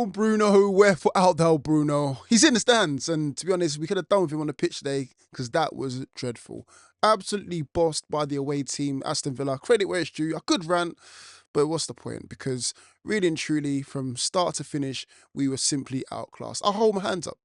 Bruno, wherefore art thou, Bruno? He's in the stands, and to be honest, we could have done with him on the pitch today because that was dreadful. Absolutely bossed by the away team, Aston Villa. Credit where it's due. A good rant, but what's the point? Because really and truly, from start to finish, we were simply outclassed. I'll hold my hands up.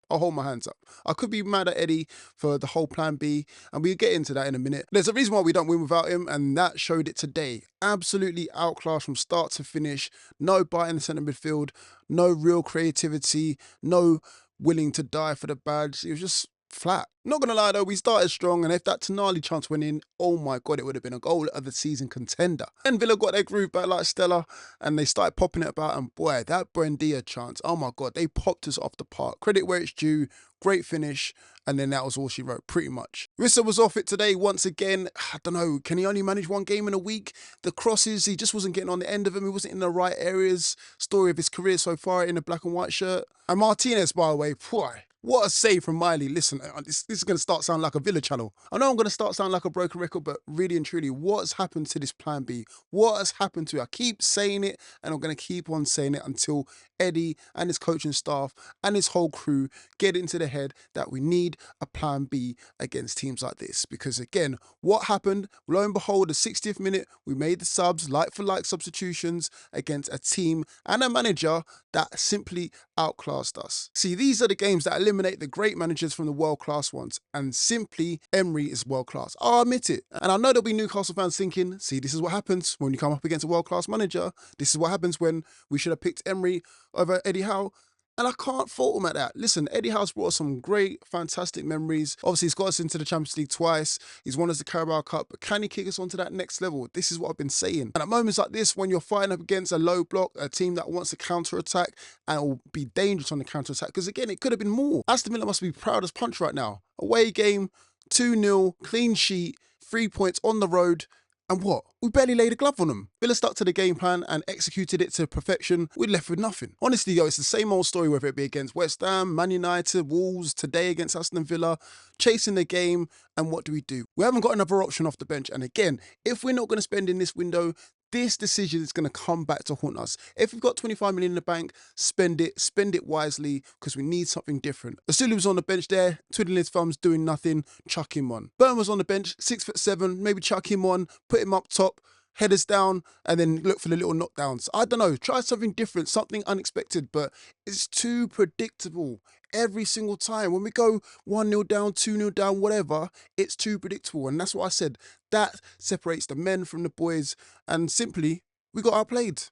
I could be mad at Eddie for the whole plan B, and we'll get into that in a minute. There's a reason why we don't win without him, and that showed it today. Absolutely outclassed from start to finish. No bite in the centre midfield, no real creativity, no willing to die for the badge. It was just flat. Not gonna lie though, we started strong, and if that Tonali chance went in, oh my god, it would have been a goal of the season contender. And Villa got their groove back like Stella, and they started popping it about, and boy, that Buendia chance, oh my god, they popped us off the park. Credit where it's due, great finish, and then that was all she wrote, pretty much. Rissa was off it today once again. I don't know, can he only manage one game in a week? The crosses, he just wasn't getting on the end of them, he wasn't in the right areas. Story of his career so far in the black and white shirt. And Martinez, by the way, boy, what a save from Miley. Listen, this is going to start sounding like a Villa channel. I know I'm going to start sounding like a broken record, but really and truly, what's happened to this plan B? What has happened to it? I keep saying it, and I'm going to keep on saying it until Eddie and his coaching staff and his whole crew get into the head that we need a plan B against teams like this. Because again, what happened? Lo and behold, the 60th minute, we made the subs, like for like substitutions against a team and a manager that simply outclassed us. See, these are the games that eliminate the great managers from the world-class ones, and simply Emery is world-class. I'll admit it. And I know there'll be Newcastle fans thinking, see, this is what happens when you come up against a world-class manager. This is what happens when we should have picked Emery over Eddie Howe. And I can't fault him at that. Listen, Eddie Howe's brought us some great, fantastic memories. Obviously, he's got us into the Champions League twice. He's won us the Carabao Cup. But can he kick us onto that next level? This is what I've been saying. And at moments like this, when you're fighting up against a low block, a team that wants to counter-attack, and it will be dangerous on the counter-attack, because again, it could have been more. Aston Villa must be proud as punch right now. Away game, 2-0, clean sheet, 3 points on the road. And what? We barely laid a glove on them. Villa stuck to the game plan and executed it to perfection. We're left with nothing. Honestly, yo, it's the same old story, whether it be against West Ham, Man United, Wolves, today against Aston Villa, chasing the game. And what do? We haven't got another option off the bench. And again, if we're not going to spend in this window, this decision is going to come back to haunt us. If we've got 25 million in the bank, spend it wisely, because we need something different. Asulu was on the bench there, twiddling his thumbs, doing nothing, chuck him on. Burn was on the bench, 6'7", maybe chuck him on, put him up top, headers down, and then look for the little knockdowns. I don't know, try something different, something unexpected, but it's too predictable. Every single time when we go 1-0 down, 2-0 down, whatever, it's too predictable. And that's what I said. That separates the men from the boys. And simply, we got outplayed.